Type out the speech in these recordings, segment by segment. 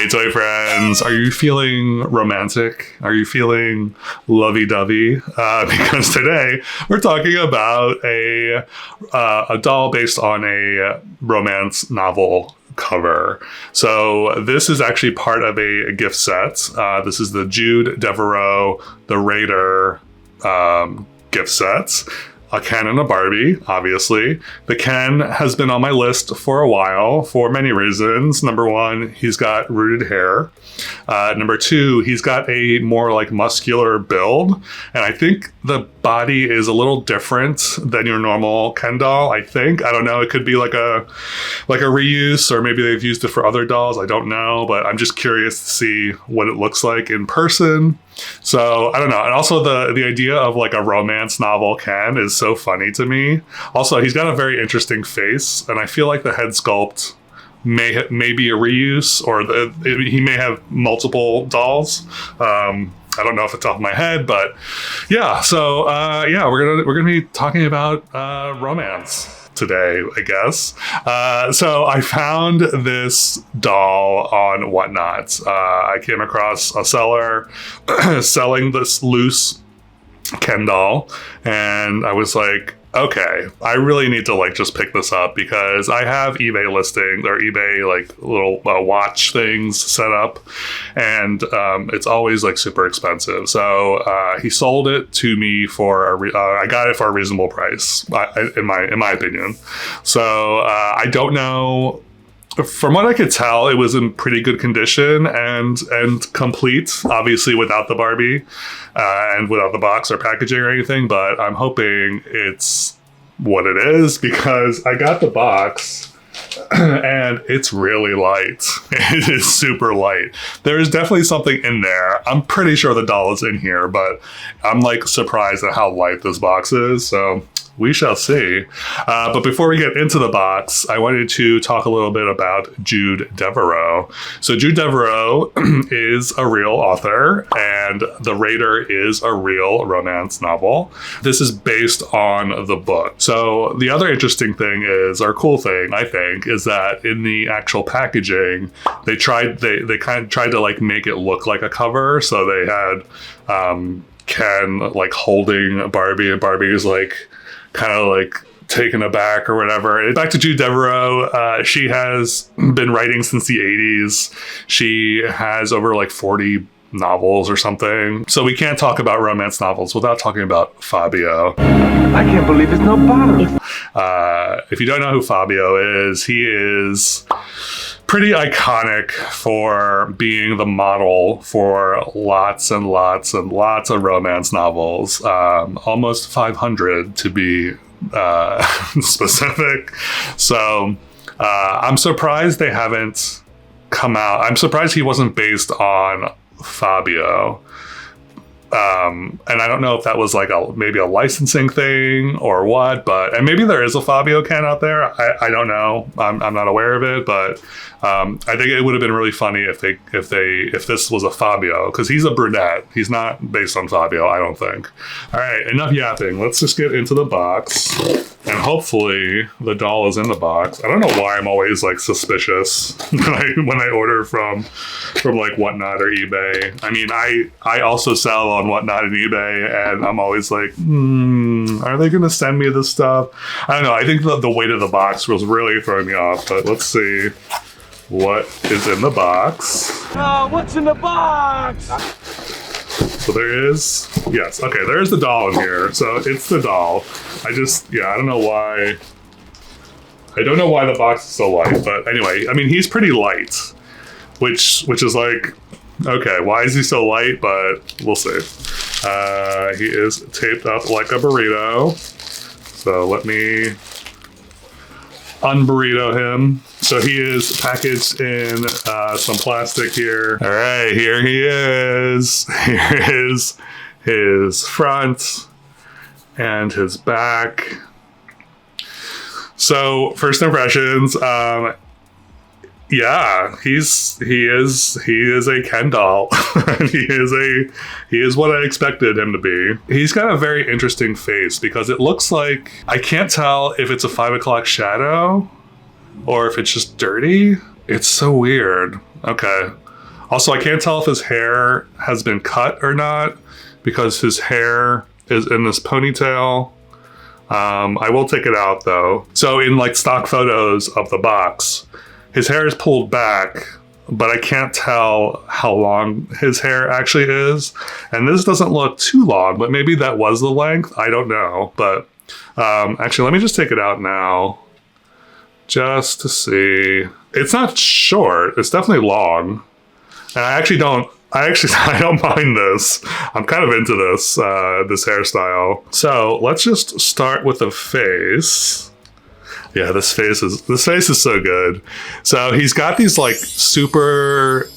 toy friends, are you feeling romantic? Are you feeling lovey-dovey? Because today we're talking about a doll based on a romance novel cover. So this is actually part of a gift set. This is the Jude Deveraux, the Raider gift set. A Ken and a Barbie, obviously. The Ken has been on my list for a while for many reasons. Number one, he's got rooted hair. Number two, he's got a more like muscular build. And I think the body is a little different than your normal Ken doll, I think. I don't know. It could be like a reuse, or maybe they've used it for other dolls. I don't know, but I'm just curious to see what it looks like in person. So I don't know. And also the idea of like a romance novel Ken is so funny to me. Also, he's got a very interesting face, and I feel like the head sculpt may be a reuse, or he may have multiple dolls. I don't know off the top of my head, but yeah. So we're gonna be talking about romance today, I guess. So I found this doll on Whatnot. I came across a seller selling this loose Ken doll, and I was like, okay, I really need to like just pick this up, because I have eBay listing or eBay like little watch things set up, and it's always like super expensive. So he sold it to me for I got it for a reasonable price, in my opinion. So I don't know. From what I could tell, it was in pretty good condition and complete, obviously without the Barbie and without the box or packaging or anything, but I'm hoping it's what it is, because I got the box and it's really light. It is super light. There is definitely something in there. I'm pretty sure the doll is in here, but I'm like surprised at how light this box is, so we shall see. But before we get into the box, I wanted to talk a little bit about Jude Deveraux. So Jude Deveraux is a real author, and The Raider is a real romance novel. This is based on the book. So the other interesting thing is, or cool thing, I think, is that in the actual packaging, they kind of tried to like make it look like a cover. So they had Ken like holding Barbie, and Barbie is like kind of like taken aback or whatever. Back to Jude Deveraux. She has been writing since the 80s. She has over like 40 novels or something. So we can't talk about romance novels without talking about Fabio. I can't believe it's no bottom. If you don't know who Fabio is, he is pretty iconic for being the model for lots and lots and lots of romance novels, almost 500 to be specific. So I'm surprised they haven't come out. I'm surprised he wasn't based on Fabio. And I don't know if that was like maybe a licensing thing or what, and maybe there is a Fabio Ken out there. I don't know. I'm not aware of it, but I think it would have been really funny if this was a Fabio, because he's a brunette. He's not based on Fabio, I don't think. All right, enough yapping. Let's just get into the box, and hopefully the doll is in the box. I don't know why I'm always like suspicious when I order from like Whatnot or eBay. I mean, I also sell on Whatnot and eBay, and I'm always like, are they gonna send me this stuff? I don't know. I think the weight of the box was really throwing me off, but let's see what is in the box. What's in the box? So there is, yes, okay, there's the doll in here. So it's the doll. I don't know why. I don't know why the box is so light, but anyway, I mean, he's pretty light, which is like, okay, why is he so light? But we'll see. He is taped up like a burrito. So let me unburrito him. So he is packaged in some plastic here. All right, here he is. Here is his front and his back. So first impressions, yeah, he is a Ken doll. he is what I expected him to be. He's got a very interesting face, because it looks like, I can't tell if it's a 5 o'clock shadow or if it's just dirty. It's so weird. Okay. Also, I can't tell if his hair has been cut or not because his hair is in this ponytail. I will take it out though. So in like stock photos of the box, his hair is pulled back, but I can't tell how long his hair actually is. And this doesn't look too long, but maybe that was the length. I don't know. But actually, let me just take it out now just to see. It's not short. It's definitely long. And I don't mind this. I'm kind of into this hairstyle. So let's just start with the face. Yeah, this face is so good. So he's got these like super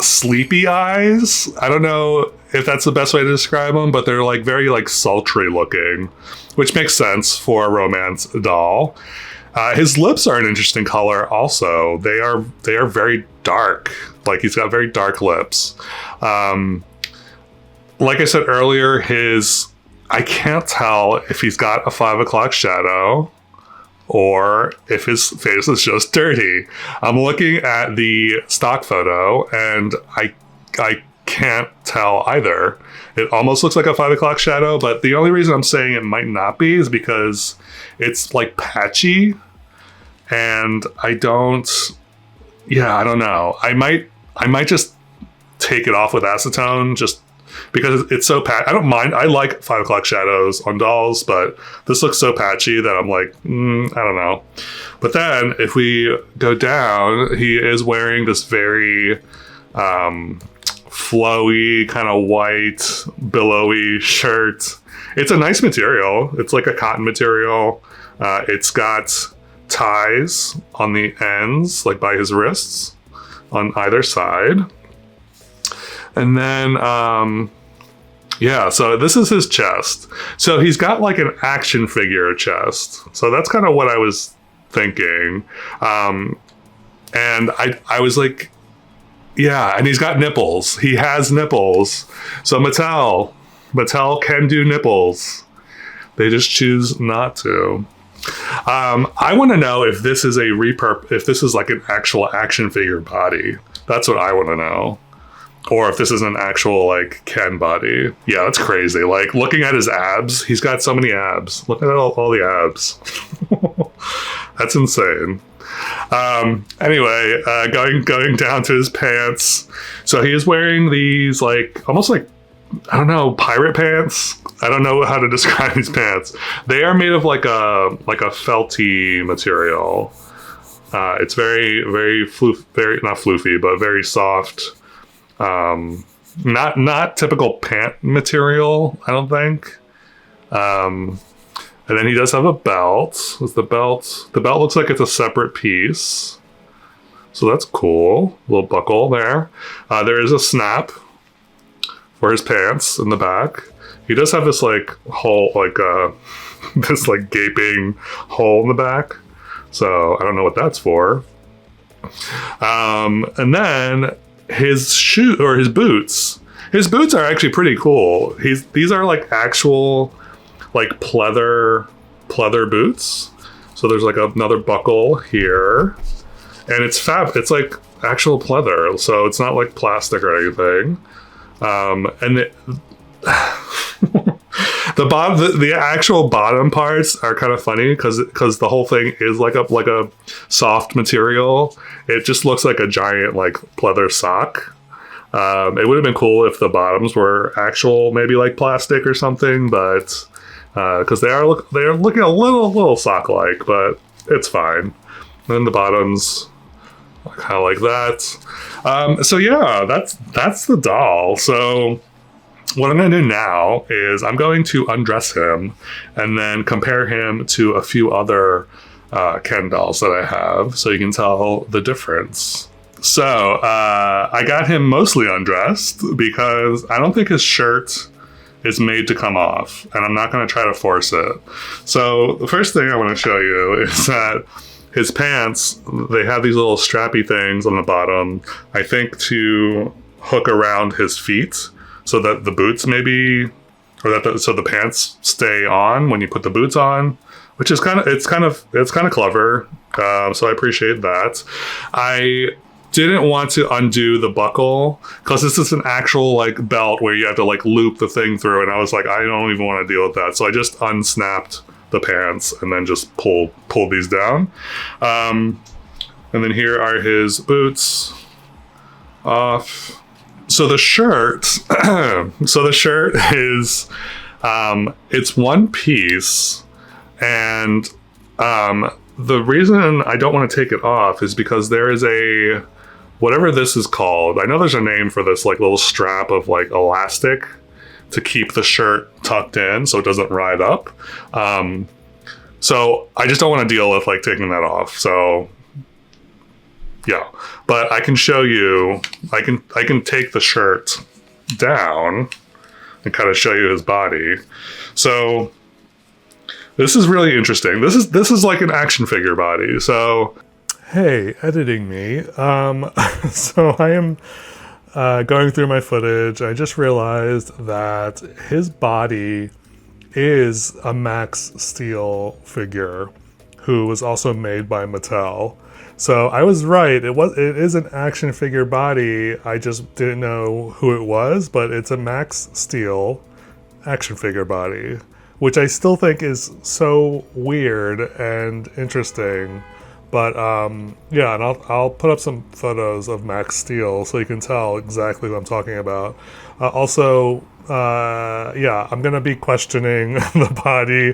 sleepy eyes. I don't know if that's the best way to describe them, but they're like very like sultry looking, which makes sense for a romance doll. His lips are an interesting color also. They are very dark. Like he's got very dark lips. Like I said earlier, I can't tell if he's got a 5 o'clock shadow or if his face is just dirty. I'm looking at the stock photo and I can't tell either. It almost looks like a 5 o'clock shadow, but the only reason I'm saying it might not be is because it's like patchy and I don't know. I might just take it off with acetone just because it's so I don't mind. I like 5 o'clock shadows on dolls, but this looks so patchy that I'm like, I don't know. But then if we go down, he is wearing this very flowy, kind of white, billowy shirt. It's a nice material. It's like a cotton material. It's got ties on the ends, like by his wrists on either side. And then, so this is his chest. So he's got like an action figure chest. So that's kind of what I was thinking. And I was like, yeah, and he's got nipples. He has nipples. So Mattel can do nipples. They just choose not to. I want to know if this is if this is like an actual action figure body. That's what I want to know. Or if this is an actual like Ken body. Yeah, that's crazy. Like looking at his abs, he's got so many abs. Look at all the abs. That's insane. Anyway, going down to his pants. So he is wearing these like almost like, I don't know, pirate pants. I don't know how to describe these pants. They are made of like a felty material. It's very very not floofy, but very soft. Not typical pant material, I don't think. And then he does have a belt. The belt looks like it's a separate piece. So that's cool. A little buckle there. There is a snap for his pants in the back. He does have this like hole, like this like gaping hole in the back. So I don't know what that's for. And then his shoe or his boots. His boots are actually pretty cool. These are like actual like pleather boots. So there's like another buckle here, and it's like actual pleather. So it's not like plastic or anything. And the actual bottom parts are kind of funny because the whole thing is like a soft material. It just looks like a giant like pleather sock. It would have been cool if the bottoms were actual, maybe like plastic or something, but because they're looking a little sock like, but it's fine. And then the bottoms are kind of like that. So yeah, that's the doll. So what I'm going to do now is I'm going to undress him and then compare him to a few other Ken dolls that I have so you can tell the difference. So I got him mostly undressed because I don't think his shirt is made to come off, and I'm not going to try to force it. So the first thing I want to show you is that his pants, they have these little strappy things on the bottom, I think to hook around his feet so that the boots maybe, or so the pants stay on when you put the boots on, which is kind of clever. So I appreciate that. didn't want to undo the buckle because this is an actual like belt where you have to like loop the thing through, and I was like, I don't even want to deal with that, so I just unsnapped the pants and then just pulled these down. And then here are his boots off. So the shirt is it's one piece, and the reason I don't want to take it off is because there is a, whatever this is called, I know there's a name for this like little strap of like elastic to keep the shirt tucked in so it doesn't ride up. So I just don't want to deal with like taking that off. So yeah, but I can show you, I can take the shirt down and kind of show you his body. So this is really interesting. This is like an action figure body. So hey, editing me. So I am going through my footage. I just realized that his body is a Max Steel figure who was also made by Mattel. So I was right. It is an action figure body. I just didn't know who it was, but it's a Max Steel action figure body, which I still think is so weird and interesting. But yeah, and I'll put up some photos of Max Steel so you can tell exactly what I'm talking about. Also, yeah, I'm gonna be questioning the body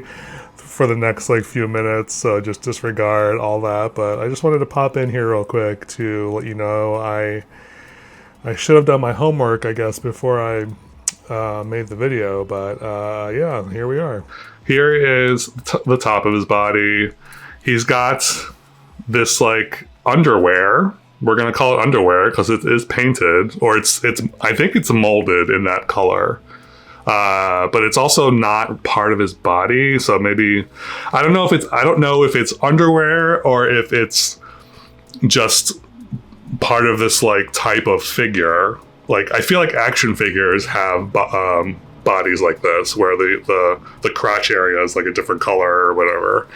for the next like few minutes, so just disregard all that. But I just wanted to pop in here real quick to let you know I should have done my homework, I guess, before I made the video. But yeah, here we are. Here is the top of his body. He's got this like underwear. We're gonna call it underwear because it is painted, or it's I think it's molded in that color. But it's also not part of his body, so maybe I don't know if it's underwear or if it's just part of this like type of figure. Like I feel like action figures have bodies like this where the crotch area is like a different color or whatever.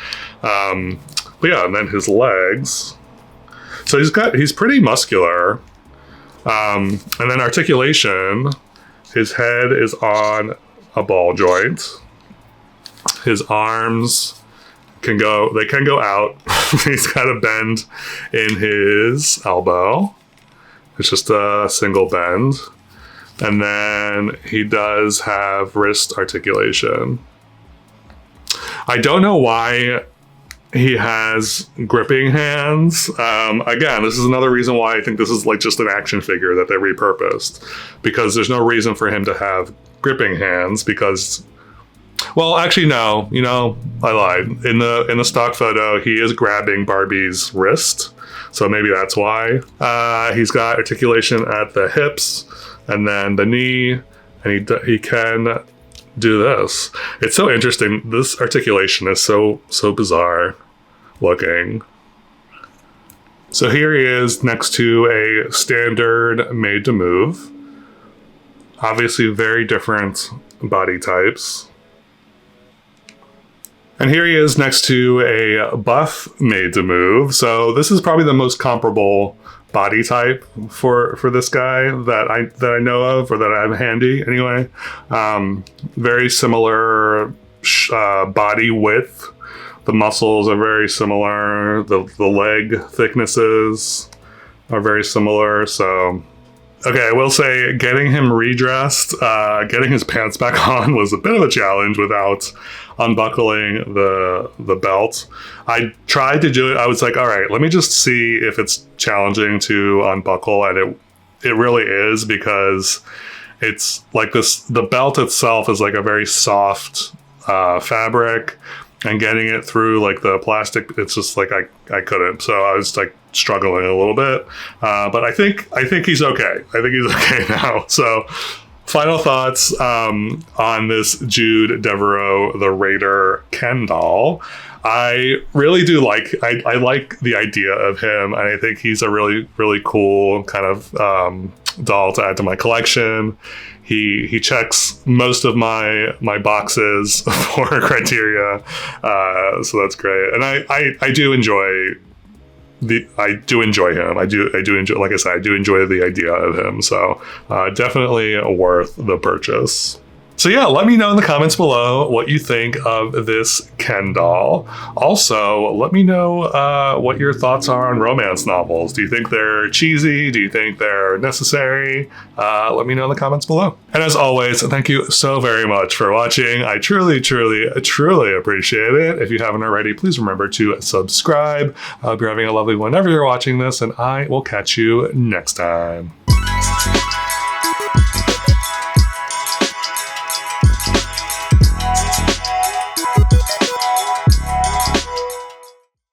But yeah, and then his legs. So he's pretty muscular. And then articulation. His head is on a ball joint. His arms can go out. He's got a bend in his elbow. It's just a single bend. And then he does have wrist articulation. I don't know why he has gripping hands. Again, this is another reason why I think this is like just an action figure that they repurposed, because there's no reason for him to have gripping hands because, well, actually, no, I lied. In the stock photo, he is grabbing Barbie's wrist. So maybe that's why. He's got articulation at the hips and then the knee, and he can do this. It's so interesting. This articulation is so bizarre looking. So here he is next to a standard made to move. Obviously very different body types. And here he is next to a buff made to move. So this is probably the most comparable body type for this guy that I know of, or that I have handy anyway. Very similar body width. The muscles are very similar. The leg thicknesses are very similar. So, okay, I will say getting him redressed, getting his pants back on was a bit of a challenge without unbuckling the belt. I tried to do it. I was like, all right, let me just see if it's challenging to unbuckle, and it really is, because it's like this. The belt itself is like a very soft fabric, and getting it through like the plastic, it's just like I couldn't. So I was like struggling a little bit, but I think he's okay. I think he's okay now. So. Final thoughts on this Jude Deveraux, the Raider Ken doll. I really do like, I like the idea of him, and I think he's a really, really cool kind of doll to add to my collection. He checks most of my boxes for criteria, so that's great. And I do enjoy I do enjoy him. I do enjoy, like I said, I do enjoy the idea of him. So definitely worth the purchase. So yeah, let me know in the comments below what you think of this Ken doll. Also, let me know what your thoughts are on romance novels. Do you think they're cheesy? Do you think they're necessary? Let me know in the comments below. And as always, thank you so very much for watching. I truly, truly, truly appreciate it. If you haven't already, please remember to subscribe. I hope you're having a lovely whenever you're watching this, and I will catch you next time.